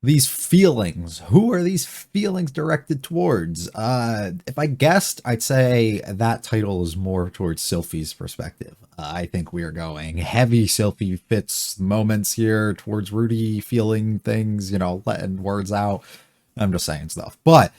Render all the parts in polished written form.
these feelings. Who are these feelings directed towards? If I guessed, I'd say that title is more towards Sylphie's perspective. I think we are going heavy Sylphie fits moments here towards Rudy feeling things, you know, letting words out. I'm just saying stuff. But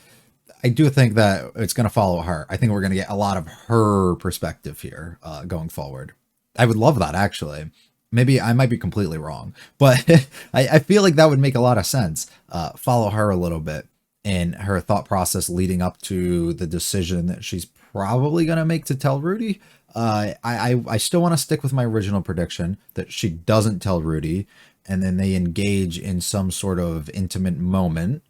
I do think that it's going to follow her. I think we're going to get a lot of her perspective here going forward. I would love that, actually. Maybe I might be completely wrong, but I feel like that would make a lot of sense. Follow her a little bit in her thought process leading up to the decision that she's probably going to make to tell Rudy. I still want to stick with my original prediction that she doesn't tell Rudy, and then they engage in some sort of intimate moment.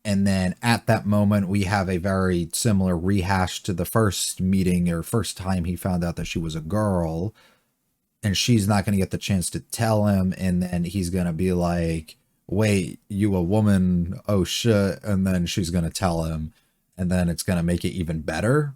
And then at that moment, we have a very similar rehash to the first meeting or first time he found out that she was a girl. And she's not going to get the chance to tell him. And then he's going to be like, wait, you a woman? Oh, shit. And then she's going to tell him. And then it's going to make it even better.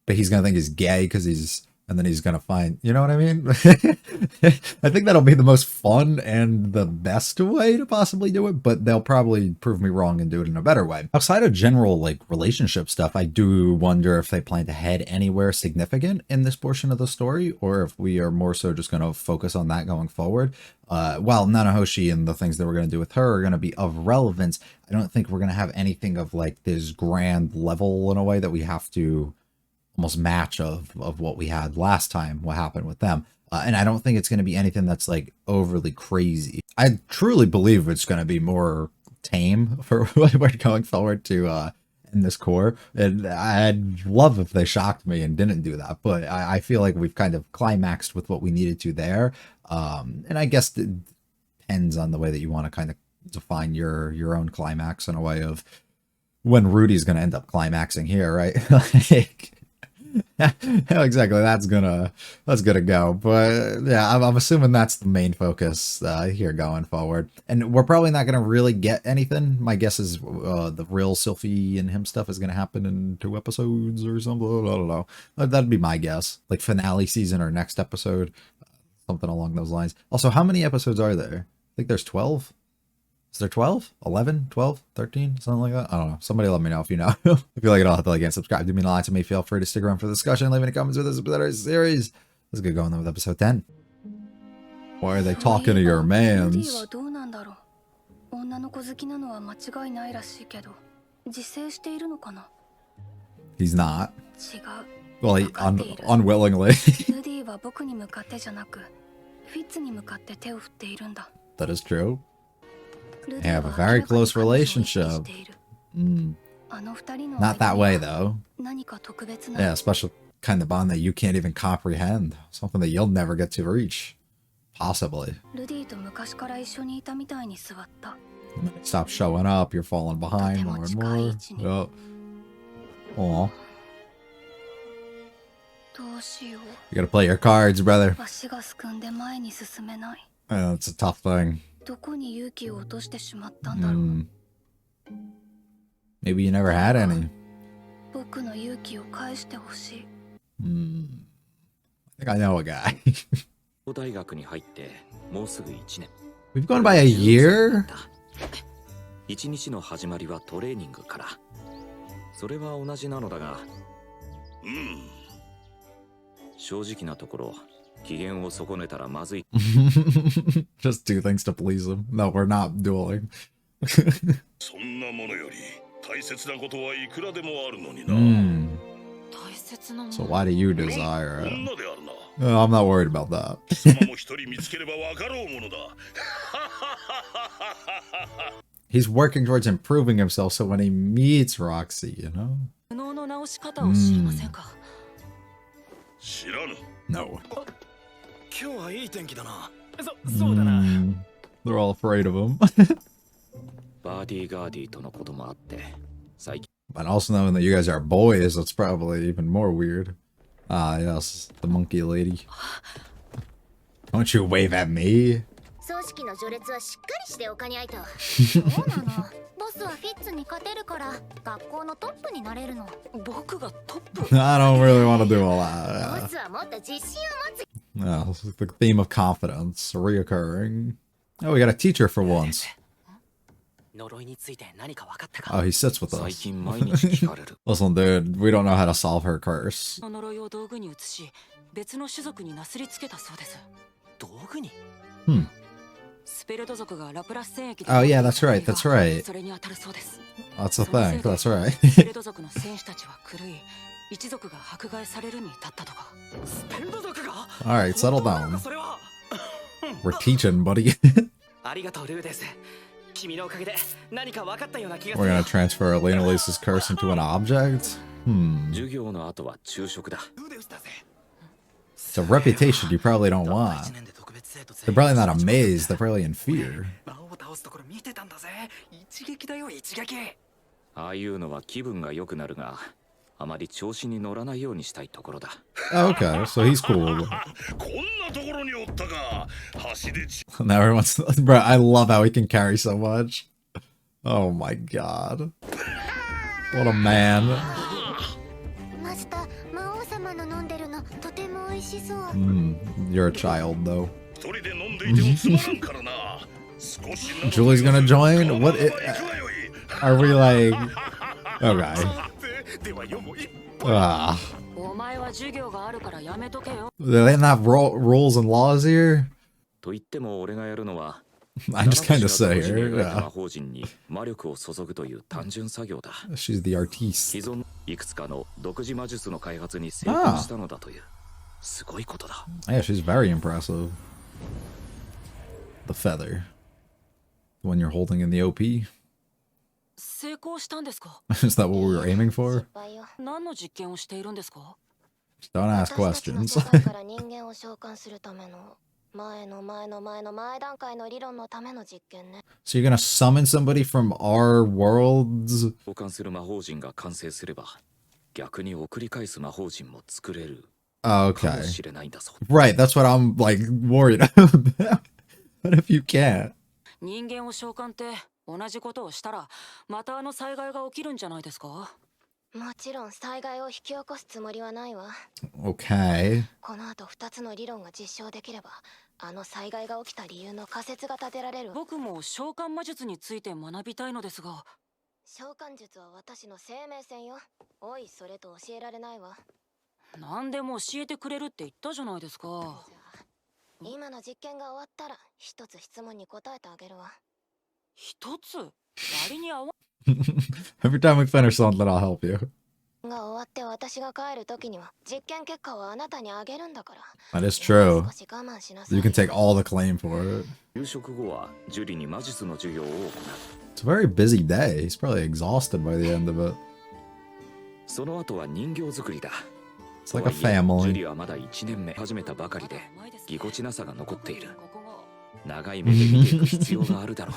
But he's going to think he's gay because he's... And then he's going to find, you know what I mean? I think that'll be the most fun and the best way to possibly do it, but they'll probably prove me wrong and do it in a better way. Outside of general like relationship stuff, I do wonder if they plan to head anywhere significant in this portion of the story, or if we are more so just going to focus on that going forward. While Nanahoshi and the things that we're going to do with her are going to be of relevance, I don't think we're going to have anything of like this grand level in a way that we have to almost match of what we had last time, what happened with them. And I don't think it's going to be anything that's like overly crazy. I truly believe it's going to be more tame for what we're going forward to in this core. And I'd love if they shocked me and didn't do that. But I feel like we've kind of climaxed with what we needed to there. And I guess it depends on the way that you want to kind of define your own climax in a way of when Rudy's going to end up climaxing here, right? Like, exactly, that's gonna go. But yeah, I'm assuming that's the main focus here going forward, and we're probably not gonna really get anything. My guess is the real Sylphie and him stuff is gonna happen in 2 episodes or something. I don't know. That'd be my guess, like finale season or next episode, something along those lines. Also, how many episodes are there? I think there's 12. Is there 12? 11? 12? 13? Something like that? I don't know. Somebody let me know if you know. If you like it, I'll have to like and subscribe. Do mean a lot to me. Feel free to stick around for the discussion. Leave any comments with this better series. Let's get going with episode 10. Why are they talking to your mans? He's not. Well, he unwillingly. That is true. They have a very close relationship. Not that way, though. Yeah, a special kind of bond that you can't even comprehend. Something that you'll never get to reach. Possibly. Stop showing up, you're falling behind more and more. Oh. Aw. You gotta play your cards, brother. It's a tough thing. Maybe you never had any. I think I know a guy. We've gone by a year? 一日の始まりはトレーニングから。それは同じなのだが。正直なところ、機嫌を損ねたらまずい。Just do things to please him. No, we're not dueling. そんなものより大切なことはいくらでもあるのにな。So why do you desire it? I'm not worried about that. He's working towards improving himself so when he meets Roxy, you know? No. They're all afraid of him. But also knowing that you guys are boys, that's probably even more weird. Ah, yes, the monkey lady. Don't you wave at me? I don't really want to do all that. No, this is the theme of confidence reoccurring. Oh, we got a teacher for once. Oh, he sits with 最 us. 近毎日聞かれる。 Listen, dude, we don't know how to solve her curse. 呪いを道具に移し、別の種族になすりつけたそうです。道具に Hmm. スペルト族がラプラス戦役で Oh, yeah, that's right, that's right. それに当たるそうです。 That's the thing, that's ス right. ペルト族の戦士たちは狂い、一族が迫害されるに至ったとか。スペルト族が Alright, settle down. それは We're teaching, buddy. ありがとうルーです。君のおかげで何か分かったような気がす We're る。 gonna transfer Elena Lisa's curse into an object? Hmm. 授業の後は昼食だ。 It's a reputation you probably don't want. They're probably not amazed, they're probably in fear. 魔王を倒すところ見てたんだぜ。一撃だよ、一撃。ああいうのは気分が良くなるが、あまり調子に乗らないようにしたいところだ。 Oh, okay, so he's cool. こんなところにおったか。橋でち Now everyone's... Bro, I love how he can carry so much. Oh my god. What a man. マスター、魔王様の飲んでるのとても美味しそう。 You're a child, though. 一人で飲んでいてもつまらんからな。少しなど Julie's gonna join? What? 行くがよい。 Are we like... Okay. ではよも一 Ah. お前は授業があるからやめとけよ。 They didn't have rules and laws here? と言っても俺がやるのは、 I just kind of 七 say 星が独自に here. 描いた魔 Yeah. 法陣に魔力を注ぐという単純作業だ。 She's the artiste. 既存いくつかの独自魔術の開発に成功したのだという、すごいことだ。 Yeah, she's very impressive. The feather. The one you're holding in the OP? 成功したんですか？ Is that what we were aiming for? 失敗よ。何の実験をしているんですか？ Don't ask 私たちの questions. 世界から人間を召喚するための前段階の理論のための実験ね。 So you're gonna summon somebody from our worlds? 交換する魔法陣が完成すれば、逆に送り返す魔法陣も作れる Oh, かも okay. しれないんだぞ。 Right, that's what I'm like worried about. What if you can't? 人間を召喚って同じことをしたらまたあの災害が起きるんじゃないですか？もちろん災害を引き起こすつもりはないわ。 Okay. この後2つの理論が実証できれば、あの災害が起きた理由の仮説が立てられるわ。僕も召喚魔術について学びたいのですが。召喚術は私の生命線よ。おい、それと教えられないわ。何でも教えてくれるって言ったじゃないですか。じゃあ今の実験が終わったら一つ質問に答えてあげるわ。一つ割に合わ Every time we finish something, I'll help you. が終わって私が帰る時には実験結果をあなたにあげるんだから。 That is true. 少し我慢しなさい。 You can take all the claim for it. 夕食後はジュリに魔術の授業を行う。 It's a very busy day. He's probably exhausted by the end of it. その後は人形作りだ。 It's like a とはいえジュ family. リはまだ1年目始めたばかりでぎこちなさが残っている。ここが長い目で見ていく必要があるだろう。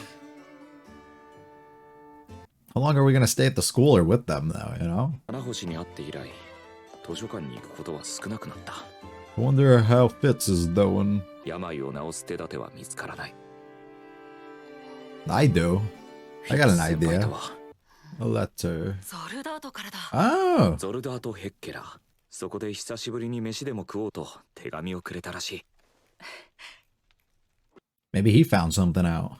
How long are we gonna stay at the school or with them, though, you know? 七星に会って以来、図書館に行くことは少なくなった。 I wonder how Fitz is doing. 病を治す手立ては見つからない。 I do. I got an 先輩 idea. とは A letter. ゾルダートからだ。 Oh! ゾルダーとヘッケラー。そこで久しぶりに飯でも食おうと手紙をくれたらしい。 Maybe he found something out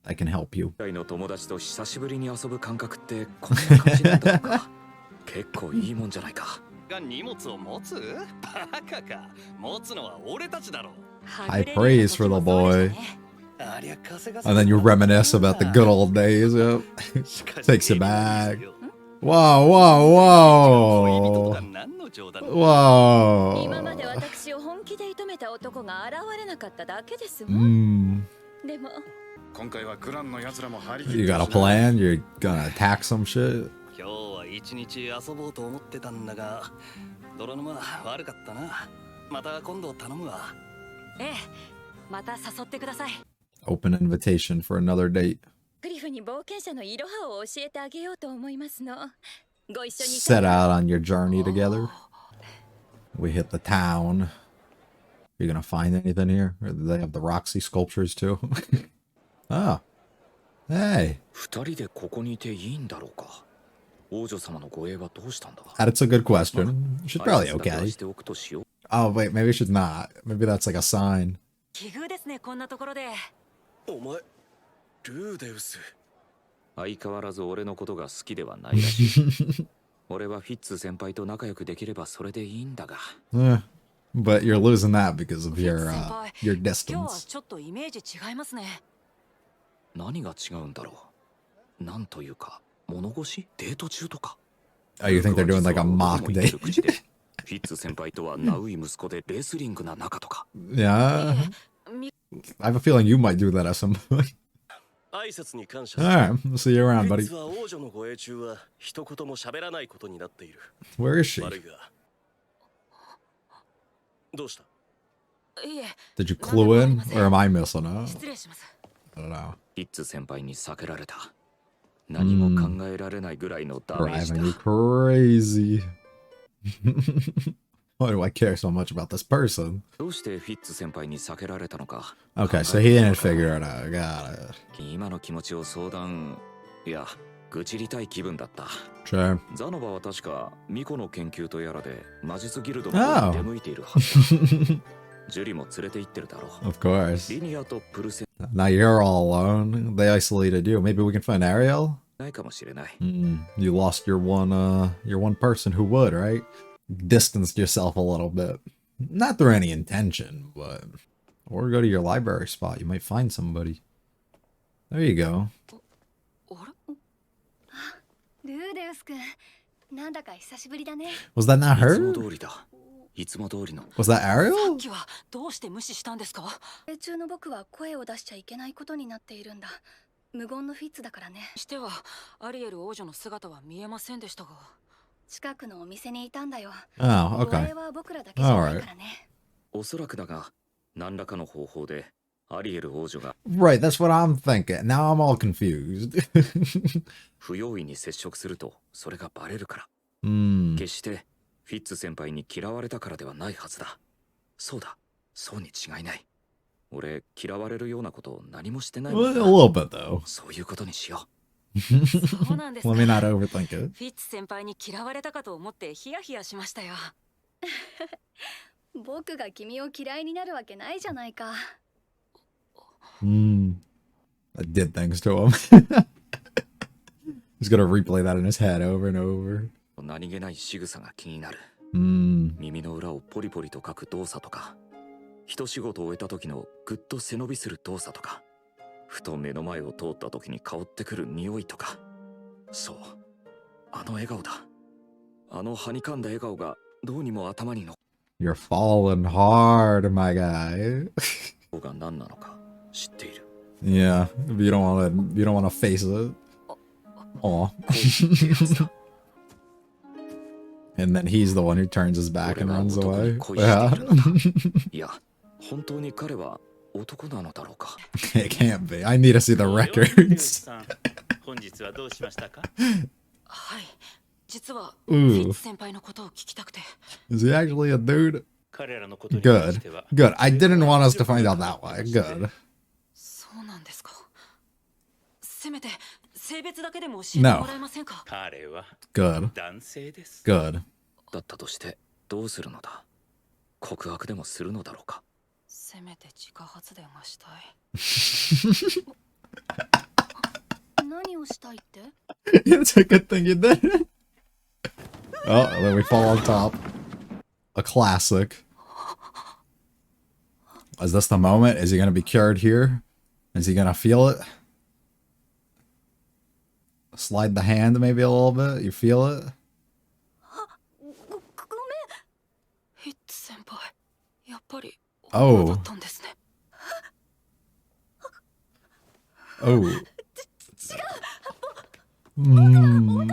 that can help you. 以外の友達と久しぶりに遊ぶ感覚ってこんな感じなんだろうか。結構いいもんじゃないか。が荷物を持つ？バカか。持つのは俺たちだろ。 High praise for the boy. ありゃ稼が And then you reminisce about the good old days. Yep. Takes you back. Whoa, whoa, whoa. 今まで Whoa. 私を本気で射止めた男が現れなかっただけですわ。 Mm. でも今回はクランの奴らも張り You got a plan? You're gonna attack some shit? 今日は一日遊ぼうと思ってたんだが、泥沼悪かったな。また今度頼むわ。ええ、また誘ってください。 Open invitation for another date. クリフに冒険者のいろはを教えてあげようと思いますの。ご一緒に Set out on your journey together. We hit the town. You gonna find anything here? Or do they have the Roxy sculptures too? Oh. Hey. 二人でここにいていいんだろうか。王女様の護衛はどうしたんだ。 That's a good question. She's probably 挨拶だけは okay. しておくとしよう。 Oh, wait, maybe she's not. Maybe that's like a sign. 奇遇ですね、こんなところで。お前、ルーデウス。相変わらず俺のことが好きではないらしい。俺はフィッツ先輩と仲良くできればそれでいいんだが。Eh, but you're losing that because of フィッツ your 先輩 your 今日は distance. ちょっとイメージ違いますね。何が違うんだろう。なんというか、物腰デート中とか。Oh, you think they're doing like a mock 僕は実は date? 男も言ってる口でフィッツ先輩とはナウイ息子でレスリングな仲とか。Yeah. み I have a feeling you might do that at some point. 挨拶に感謝 All right, we'll see you フ around, ィッ buddy. ツは王女の護衛中は一言も喋らないことになっている。 Where is she? 悪いが。どうした？いえ、 Did you clue in, or am I missing out? 失礼します。 I don't know. フィッツ先輩に避けられた。何も考えられないぐらいのダメージ Driving だ。 you crazy. Why do I care so much about this person? どうしてフィッツ先輩に避けられたのか。 Okay, so he didn't figure it out. Got it. 今の気持ちを相談、いや、愚痴りたい気分だった。 Sure. ザノバは確かミコの研究とやらで魔術ギルドの方に出向いているはずだ。ジュリも連れて行ってるだろう。 Of course. リニアとプルセ Now you're all alone. They isolated you. Maybe we can find Ariel? ないかもしれない。 You lost your one person who would, right? Distanced yourself a little bit. Not through any intention, but... Or go to your library spot. You might find somebody. There you go. あれルーデウス君、なんだか久しぶりだね。 Was that not いつも her? 通りだ。いつも通りの。 Was that さっ Ariel? きはどうして無視したんですか？映中の僕は声を出しちゃいけないことになっているんだ。無言のフィッツだからね。してはアリエル王女の姿は見えませんでしたが。近くのお店にいたんだよ。 Oh, 護 okay. 衛は僕らだけじゃないからね。おそらくだが、何らかの方法でアリエル王女が Right, that's what I'm thinking. Now I'm all confused. 不用意に接触するとそれがバレるから。 Hmm. 決してフィッツ先輩に嫌われたからではないはずだ。そうだ、そうに違いない。俺、嫌われるようなことを何もしてないも Well, ん a な。 little bit, though. そういうことにしよそうなんですか。 Let me not overthink it. フィッツ先輩に嫌われたかと思ってヒヤヒヤしましたよ。僕が君を嫌いになるわけないじゃないか。Hmm. I did things to him. He's gonna replay that in his head over and over. う。何気ない仕草が気になる。 Hmm. 耳の裏をポリポリと書く動作とか、一仕事を終えた時のぐっと背伸びする動作とか、ふと目の前を通った時に香ってくる匂いとか。そう、あの笑顔だ。あのはにかんだ笑顔がどうにも頭にの You're falling hard, my guy. 方が何なのか知っている。 Yeah, if you don't wanna face it. Aw. 恋ってやつだ。 And then he's the one who turns his back 俺 and は runs 男 away. に恋してい Yeah. るのだ。いや、本当に彼は男なのだろうか。 It can't be. I need to see the records. 本日はどうしましたか？はい。実は Ooh. フィッツ先輩のことを聞きたくて。 Is he actually a dude? 彼らのことに関 Good. しては Good. I didn't want us to find out that way. Good. そうなんですか。せめて性別だけでも教えてもらえませんか？彼は Good. 男性です。 Good. だったとしてどうするのだ。告白でもするのだろうか。せめて自家発電がしたい。何をしたいって？ It's a good thing you did. Oh, then we fall on top. A classic. Is this the moment? Is he gonna be cured here? Is he gonna feel it? Slide the hand maybe a little bit. You feel it? ごめん。フィッツ先輩、やっぱり Oh. 女だったんですね。 Oh. Mm.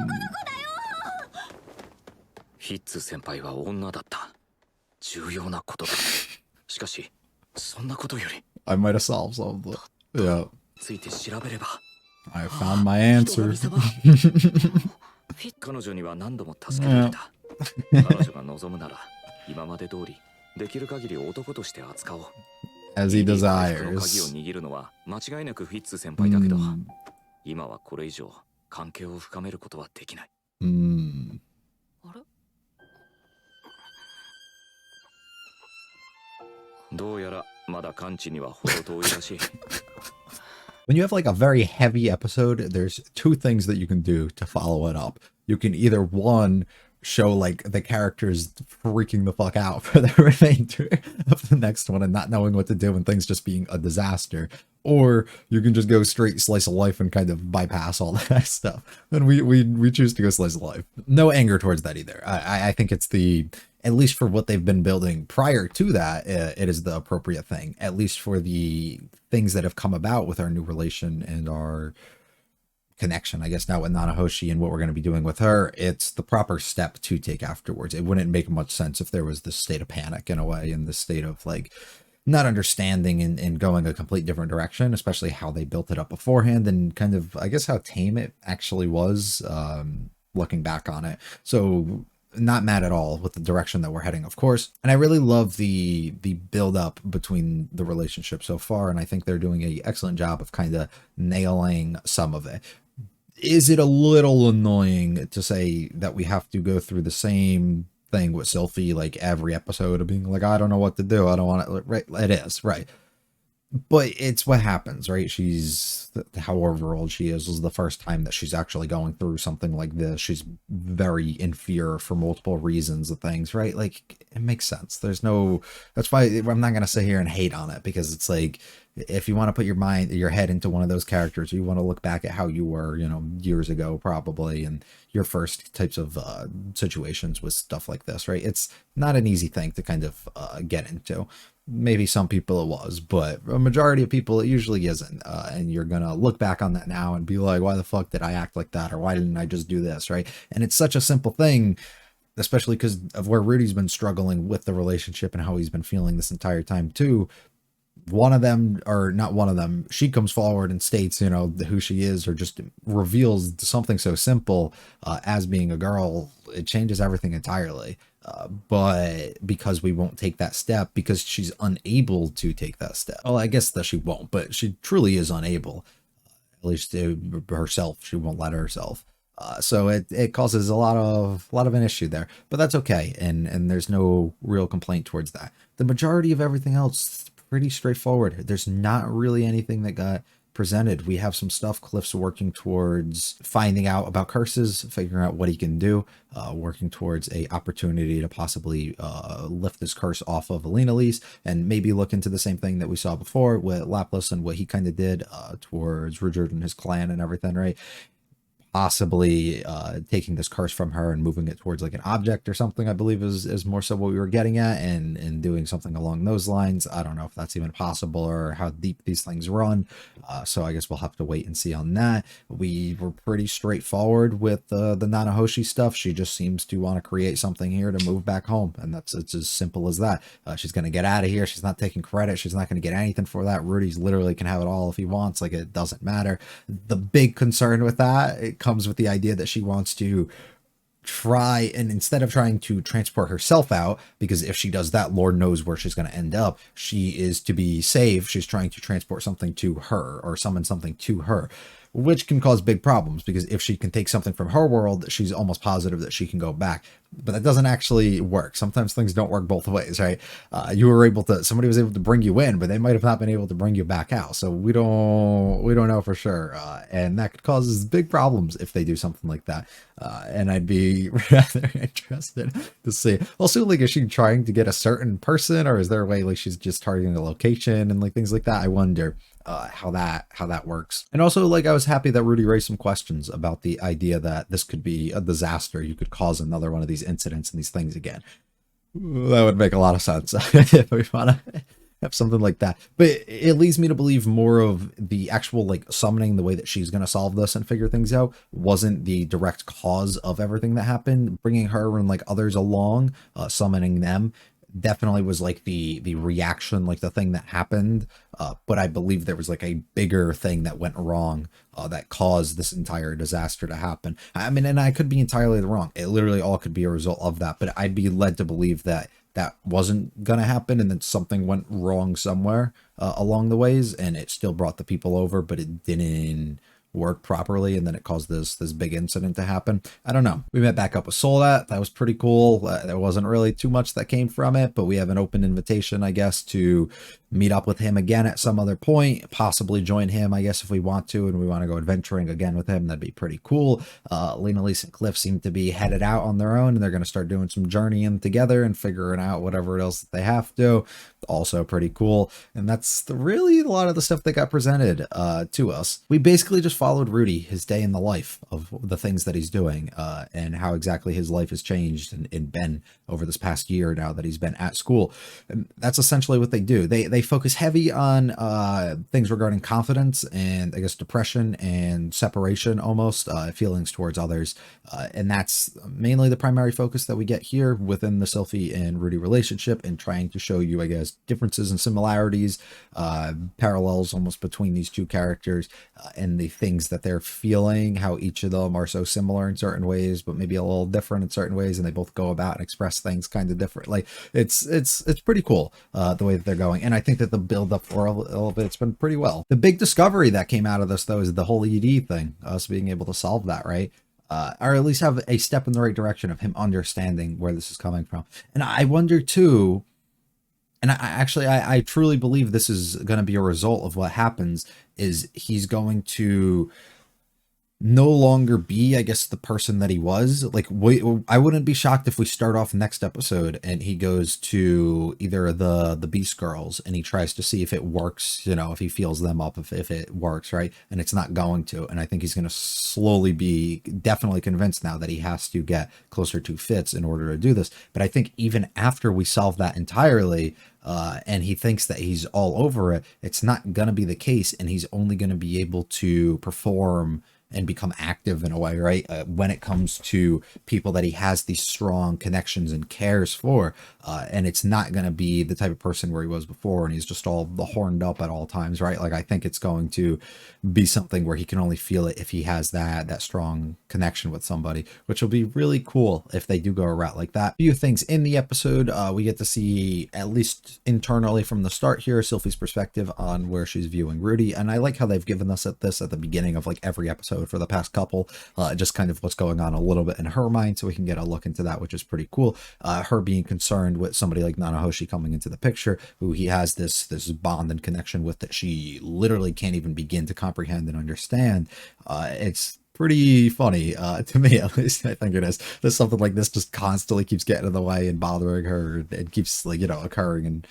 フィッツ先輩は女だった。重要なことだ。しかし、そんなことより I might have solved something. Yeah. ついて調べれば。 I found my answer. 彼女には何度も助けられた。彼女が望むなら、今まで通り、できる限り男として扱おう。 As he 回復の鍵を desires. 握るのは間違いなくフィッツ先輩だけど、 Mm. 今はこれ以上関係を深めることはできない。 Mm. あれ？どうやらまだ完治には程遠いらしい。When you have like a very heavy episode, there's two things that you can do to follow it up. You can either, one, show like the characters freaking the fuck out for the remainder of the next one and not knowing what to do and things just being a disaster, or you can just go straight slice of life and kind of bypass all that stuff. And we choose to go slice of life. No anger towards that either. I think it's the, at least for what they've been building prior to that, it is the appropriate thing, at least for the things that have come about with our new relation and our connection, I guess, now with Nanahoshi and what we're going to be doing with her. It's the proper step to take afterwards. It wouldn't make much sense if there was this state of panic in a way, and this state of like not understanding and going a complete different direction, especially how they built it up beforehand and kind of, I guess, how tame it actually was, looking back on it. So not mad at all with the direction that we're heading, of course. And I really love the build up between the relationship so far, and I think they're doing an excellent job of kind of nailing some of it. Is it a little annoying to say that we have to go through the same thing with Sylphie, like every episode of being like, I don't know what to do, I don't want to, right? It is, right? But it's what happens, right? She's, however old she is, was the first time that she's actually going through something like this. She's very in fear for multiple reasons of things, right? Like, it makes sense. There's no, that's why I'm not going to sit here and hate on it, because it's like, if you want to put your head into one of those characters, you want to look back at how you were, years ago, probably, and your first types of situations with stuff like this, right? It's not an easy thing to kind of get into. Maybe some people it was, but a majority of people it usually isn't. And you're going to look back on that now and be like, why the fuck did I act like that? Or why didn't I just do this, right? And it's such a simple thing, especially because of where Rudy's been struggling with the relationship and how he's been feeling this entire time too. One of them, or not one of them, she comes forward and states, who she is, or just reveals something so simple as being a girl. It changes everything entirely. But because we won't take that step, because she's unable to take that step. Well, I guess that she won't, but she truly is unable. At least herself, she won't let herself. So it causes a lot of an issue there, but that's okay. And there's no real complaint towards that. The majority of everything else, pretty straightforward. There's not really anything that got presented. We have some stuff Cliff's working towards finding out about curses, figuring out what he can do, working towards a opportunity to possibly lift this curse off of Alenalise, and maybe look into the same thing that we saw before with Lapis and what he kind of did towards Richard and his clan and everything, right? Possibly taking this curse from her and moving it towards like an object or something, I believe is more so what we were getting at, and doing something along those lines. I don't know if that's even possible or how deep these things run. So I guess we'll have to wait and see on that. We were pretty straightforward with the Nanahoshi stuff. She just seems to want to create something here to move back home, and it's as simple as that. She's going to get out of here. She's not taking credit. She's not going to get anything for that. Rudy's literally can have it all if he wants. Like, it doesn't matter. The big concern with that, it comes with the idea that she wants to try, and instead of trying to transport herself out, because if she does that, Lord knows where she's going to end up. She is to be saved. She's trying to transport something to her, or summon something to her, which can cause big problems, because if she can take something from her world, she's almost positive that she can go back. But that doesn't actually work. Sometimes things don't work both ways, right? Somebody was able to bring you in, but they might have not been able to bring you back out. So we don't know for sure. And that could cause big problems if they do something like that. And I'd be rather interested to see. Also, like, is she trying to get a certain person, or is there a way like she's just targeting a location and like things like that? I wonder how that works. And also, like, I was happy that Rudy raised some questions about the idea that this could be a disaster. You could cause another one of these incidents and these things again. That would make a lot of sense if we want to have something like that. But it leads me to believe more of the actual like summoning, the way that she's going to solve this and figure things out, wasn't the direct cause of everything that happened. Bringing her and like others along, summoning them, definitely was like the reaction, like the thing that happened. But I believe there was like a bigger thing that went wrong that caused this entire disaster to happen. I mean, and I could be entirely wrong. It literally all could be a result of that, but I'd be led to believe that that wasn't gonna happen, and then something went wrong somewhere along the ways, and it still brought the people over, but it didn't work properly, and then it caused this big incident to happen. I don't know. We met back up with Soldat. That was pretty cool. There wasn't really too much that came from it, but we have an open invitation, I guess, to meet up with him again at some other point, possibly join him, I guess, if we want to, and we want to go adventuring again with him. That'd be pretty cool. Lena, Lise, and Cliff seem to be headed out on their own, and they're going to start doing some journeying together and figuring out whatever else that they have to. Also pretty cool. And that's really a lot of the stuff that got presented to us. We basically just followed Rudy, his day in the life of the things that he's doing, and how exactly his life has changed and been over this past year now that he's been at school. And that's essentially what they do. They focus heavy on things regarding confidence and, I guess, depression and separation, almost feelings towards others. And that's mainly the primary focus that we get here within the Sylphie and Rudy relationship, and trying to show you, I guess, differences and similarities, parallels almost between these two characters, and the things that they're feeling, how each of them are so similar in certain ways, but maybe a little different in certain ways, and they both go about and express things kind of differently. It's pretty cool the way that they're going, and I think that the build up for all of it's been pretty well. The big discovery that came out of this, though, is the whole ED thing, us being able to solve that, right? Or at least have a step in the right direction of him understanding where this is coming from. And I wonder too, and I truly believe this is going to be a result of what happens, is he's going to no longer be, I guess, the person that he was. Like, I wouldn't be shocked if we start off next episode and he goes to either the Beast Girls and he tries to see if it works, you know, if he feels them up, if it works, right? And it's not going to. And I think he's going to slowly be definitely convinced now that he has to get closer to Fitz in order to do this. But I think even after we solve that entirely, and he thinks that he's all over it, it's not going to be the case. And he's only going to be able to perform and become active in a way, right? When it comes to people that he has these strong connections and cares for. And it's not going to be the type of person where he was before and he's just all horned up at all times, right? Like, I think it's going to be something where he can only feel it if he has that strong connection with somebody, which will be really cool if they do go a route like that. A few things in the episode. We get to see, at least internally from the start here, Sylphie's perspective on where she's viewing Rudy. And I like how they've given us this at the beginning of like every episode for the past couple, just kind of what's going on a little bit in her mind, so we can get a look into that, which is pretty cool. Her being concerned with somebody like Nanahoshi coming into the picture, who he has this bond and connection with that she literally can't even begin to comprehend and understand. It's pretty funny, to me at least. I think it is. There's something like this just constantly keeps getting in the way and bothering her. It keeps, like, you know, occurring, and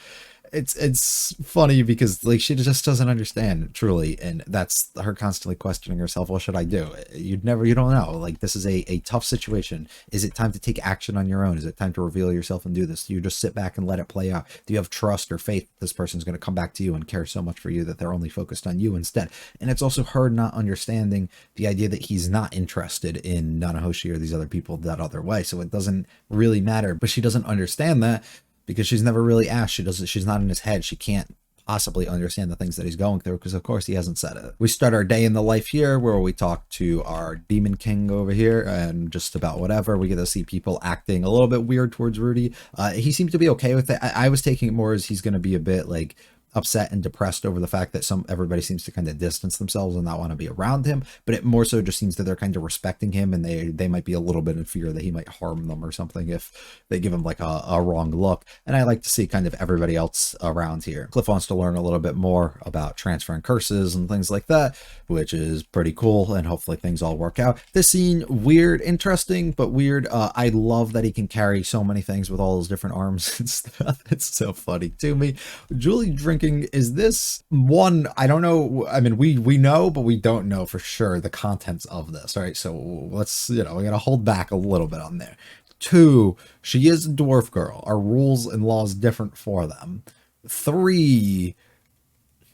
it's funny because, like, she just doesn't understand truly, and that's her constantly questioning herself. What should I do? You don't know. Like, this is a tough situation. Is it time to take action on your own? Is it time to reveal yourself and do this? Do you just sit back and let it play out? Do you have trust or faith that this person's going to come back to you and care so much for you that they're only focused on you instead? And it's also her not understanding the idea that he's not interested in Nanahoshi or these other people that other way, so it doesn't really matter. But she doesn't understand that because she's never really asked. She's not in his head. She can't possibly understand the things that he's going through because, of course, he hasn't said it. We start our day in the life here where we talk to our Demon King over here and just about whatever. We get to see people acting a little bit weird towards Rudy. He seemed to be okay with it. I was taking it more as he's going to be a bit like upset and depressed over the fact that everybody seems to kind of distance themselves and not want to be around him, but it more so just seems that they're kind of respecting him, and they might be a little bit in fear that he might harm them or something if they give him like a wrong look. And I like to see kind of everybody else around here. Cliff wants to learn a little bit more about transferring curses and things like that, which is pretty cool, and hopefully things all work out. This scene, weird, interesting, but weird. I love that he can carry so many things with all his different arms and stuff. It's so funny to me. Julie drinking, is this one? I don't know. I mean, we know, but we don't know for sure the contents of this, right? So let's, we're gonna hold back a little bit on there. 2, she is a dwarf girl. Are rules and laws different for them? 3,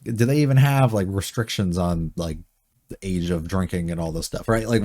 do they even have like restrictions on like the age of drinking and all this stuff, right? Like,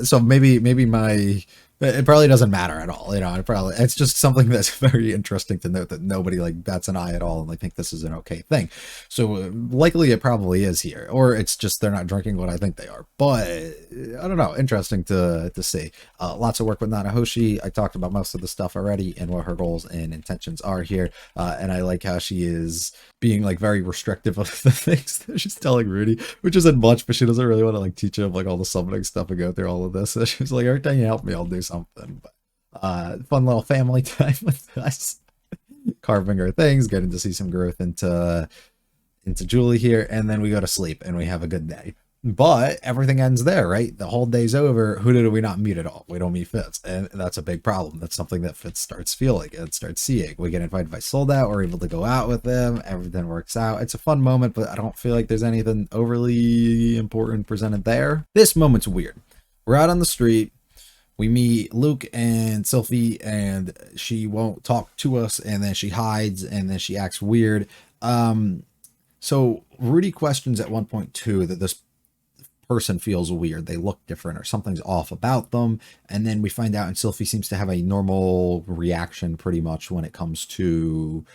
so maybe my It probably doesn't matter at all, you know. It's just something that's very interesting to note that nobody like bats an eye at all, and they think this is an okay thing. So likely it probably is here, or it's just they're not drinking what I think they are. But I don't know. Interesting to see. Lots of work with Nanahoshi. I talked about most of the stuff already and what her goals and intentions are here, and I like how she is being like very restrictive of the things that she's telling Rudy, which isn't much, but she doesn't really want to like teach him like all the summoning stuff and go through all of this. So she's like, every time you help me, I'll do something. But fun little family time with us, carving her things, getting to see some growth into Julie here, and then we go to sleep and we have a good day. But everything ends there, right? The whole day's over. Who did we not meet at all? We don't meet Fitz, and that's a big problem. That's something that Fitz starts feeling and starts seeing. We get invited by Soldat. We're able to go out with them. Everything works out. It's a fun moment, but I don't feel like there's anything overly important presented there. This moment's weird. We're out on the street. We meet Luke and Sylphie, and she won't talk to us, and then she hides, and then she acts weird. So Rudy questions at one point too that this person feels weird, they look different, or something's off about them, and then we find out, and Sylphie seems to have a normal reaction pretty much when it comes to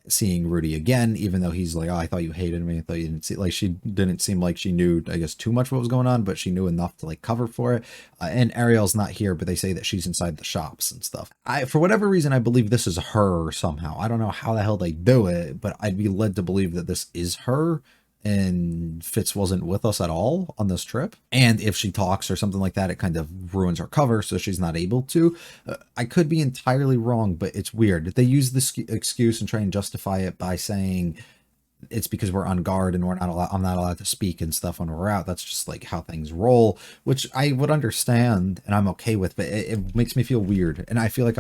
seeing Rudy again, even though he's like, oh, I thought you hated me, I thought you didn't see, like, she didn't seem like she knew, I guess, too much what was going on, but she knew enough to like cover for it. And Ariel's not here, but they say that she's inside the shops and stuff. For whatever reason, I believe this is her somehow. I don't know how the hell they do it, but I'd be led to believe that this is her, and Fitz wasn't with us at all on this trip. And if she talks or something like that, it kind of ruins her cover, so she's not able to. I could be entirely wrong, but it's weird. They use this excuse and try and justify it by saying it's because we're on guard and I'm not allowed to speak and stuff when we're out. That's just like how things roll, which I would understand and I'm okay with, but it makes me feel weird. And I feel like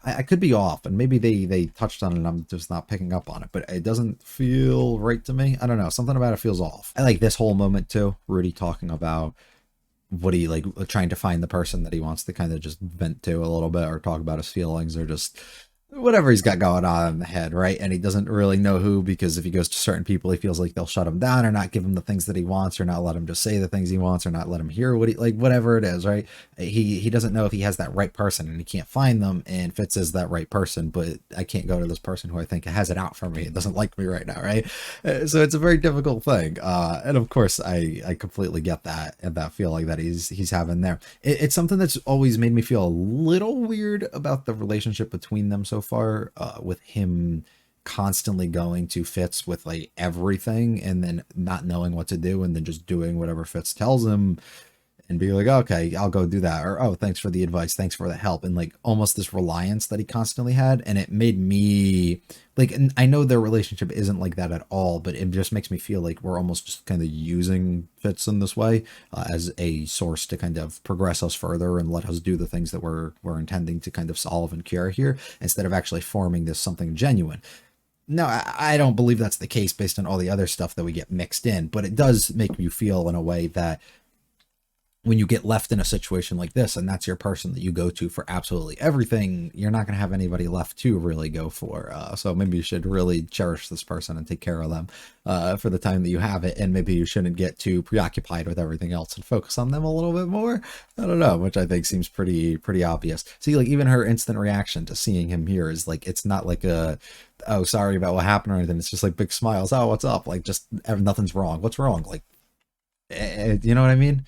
I could be off, and maybe they touched on it and I'm just not picking up on it, but it doesn't feel right to me. I don't know. Something about it feels off. I like this whole moment too. Rudy talking about what he like trying to find the person that he wants to kind of just vent to a little bit, or talk about his feelings, or just whatever he's got going on in the head, right? And he doesn't really know who, because if he goes to certain people, he feels like they'll shut him down or not give him the things that he wants, or not let him just say the things he wants, or not let him hear what he like, whatever it is, right? He doesn't know if he has that right person, and he can't find them, and Fitz is that right person, but I can't go to this person who I think has it out for me. It doesn't like me right now, right? So it's a very difficult thing. And of course I completely get that, and that feeling that he's having there. It's something that's always made me feel a little weird about the relationship between them so far, with him constantly going to Fitz with like everything, and then not knowing what to do, and then just doing whatever Fitz tells him, and be like, okay, I'll go do that, or oh, thanks for the advice, thanks for the help, and like almost this reliance that he constantly had. And it made me like, and I know their relationship isn't like that at all, but it just makes me feel like we're almost just kind of using Fitz in this way, as a source to kind of progress us further and let us do the things that we're intending to kind of solve and cure here, instead of actually forming this something genuine. No, I don't believe that's the case based on all the other stuff that we get mixed in, but it does make you feel in a way that when you get left in a situation like this, and that's your person that you go to for absolutely everything, you're not going to have anybody left to really go for. So maybe you should really cherish this person and take care of them for the time that you have it. And maybe you shouldn't get too preoccupied with everything else and focus on them a little bit more. I don't know, which I think seems pretty obvious. See, like even her instant reaction to seeing him here is like, it's not like a, oh, sorry about what happened or anything. It's just like big smiles. Oh, what's up? Like just nothing's wrong. What's wrong? Like, you know what I mean?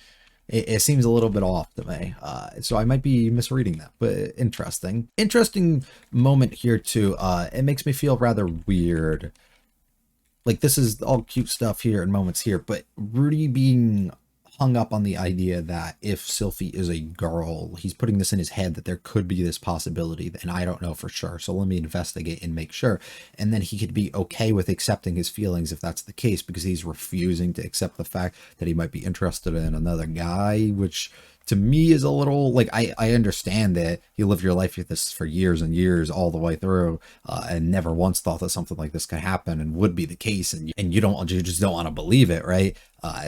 It seems a little bit off to me, so I might be misreading that, but interesting moment here too. It makes me feel rather weird. Like this is all cute stuff here and moments here, but Rudy being hung up on the idea that if Sylphie is a girl, he's putting this in his head that there could be this possibility, and I don't know for sure, so let me investigate and make sure. And then he could be okay with accepting his feelings if that's the case, because he's refusing to accept the fact that he might be interested in another guy, which to me is a little like, I understand that you live your life with this for years and years all the way through, and never once thought that something like this could happen and would be the case, and you just don't want to believe it, right?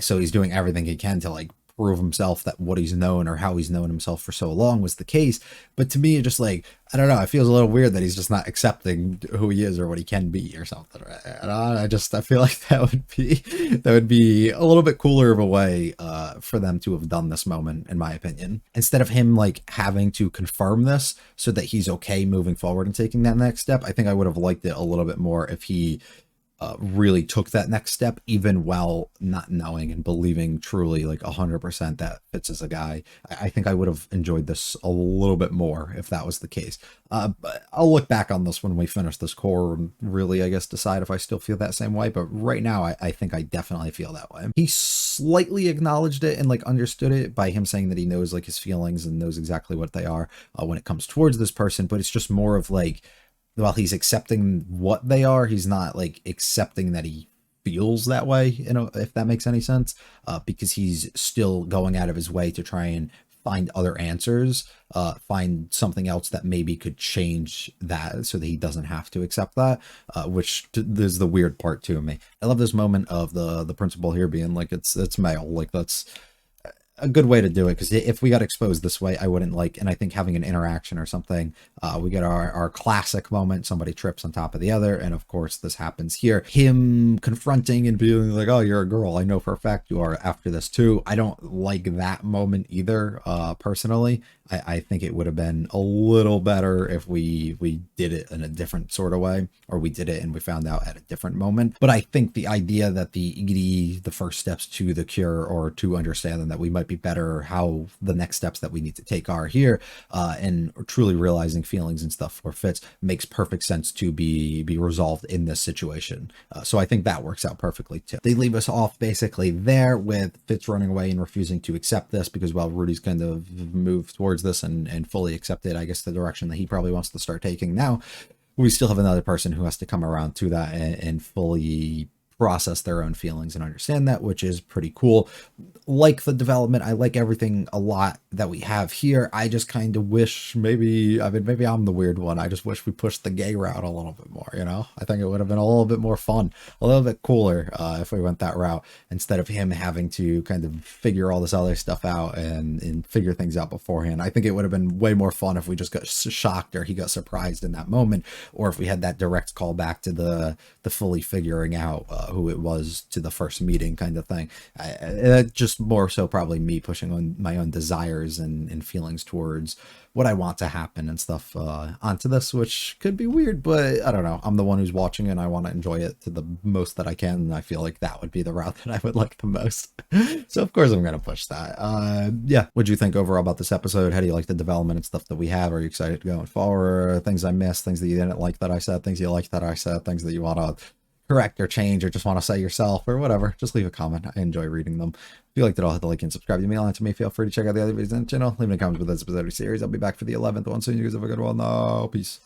So he's doing everything he can to like prove himself that what he's known or how he's known himself for so long was the case. But to me, it just like, I don't know, it feels a little weird that he's just not accepting who he is or what he can be or something. I feel like that would be a little bit cooler of a way for them to have done this moment, in my opinion. Instead of him like having to confirm this so that he's okay moving forward and taking that next step, I think I would have liked it a little bit more if he really took that next step, even while not knowing and believing truly like 100% that Fitz is a guy. I think I would have enjoyed this a little bit more if that was the case. But I'll look back on this when we finish this core and really, I guess, decide if I still feel that same way. But right now, I think I definitely feel that way. He slightly acknowledged it and like understood it by him saying that he knows like his feelings and knows exactly what they are when it comes towards this person. But it's just more of like, while he's accepting what they are, he's not like accepting that he feels that way, you know, if that makes any sense, because he's still going out of his way to try and find other answers, find something else that maybe could change that so that he doesn't have to accept that, which is the weird part to me. I love this moment of the principal here being like, it's male, like that's a good way to do it, because if we got exposed this way, I wouldn't like, and I think having an interaction or something, we get our classic moment, somebody trips on top of the other, and of course this happens here, him confronting and being like, oh, you're a girl, I know for a fact you are after this too. I don't like that moment either, personally. I think it would have been a little better if we did it in a different sort of way, or we did it and we found out at a different moment. But I think the idea that the first steps to the cure, or to understanding that we might be better, how the next steps that we need to take are here, and truly realizing feelings and stuff for Fitz, makes perfect sense to be resolved in this situation. So I think that works out perfectly too. They leave us off basically there with Fitz running away and refusing to accept this, because while Rudy's kind of moved towards this and fully accepted, I guess, the direction that he probably wants to start taking now, we still have another person who has to come around to that and fully process their own feelings and understand that, which is pretty cool. Like the development, I like everything a lot that we have here. I just kind of wish maybe I'm the weird one. I just wish we pushed the gay route a little bit more, you know? I think it would have been a little bit more fun, a little bit cooler if we went that route, instead of him having to kind of figure all this other stuff out and figure things out beforehand. I think it would have been way more fun if we just got shocked, or he got surprised in that moment, or if we had that direct call back to the fully figuring out who it was to the first meeting kind of thing. Just more so probably me pushing on my own desires and feelings towards what I want to happen and stuff onto this, which could be weird, but I don't know. I'm the one who's watching and I want to enjoy it to the most that I can, and I feel like that would be the route that I would like the most. So of course I'm going to push that. Yeah, what'd you think overall about this episode? How do you like the development and stuff that we have? Are you excited going forward? Things I missed, things that you didn't like that I said, things you liked that I said, things that you want to correct or change, or just want to say yourself, or whatever, just leave a comment. I enjoy reading them. If you liked it all, hit the like and subscribe to me. To me, feel free to check out the other videos on the channel. Leave any comments with this episode of the series. I'll be back for the 11th one soon. You guys have a good one. No, peace.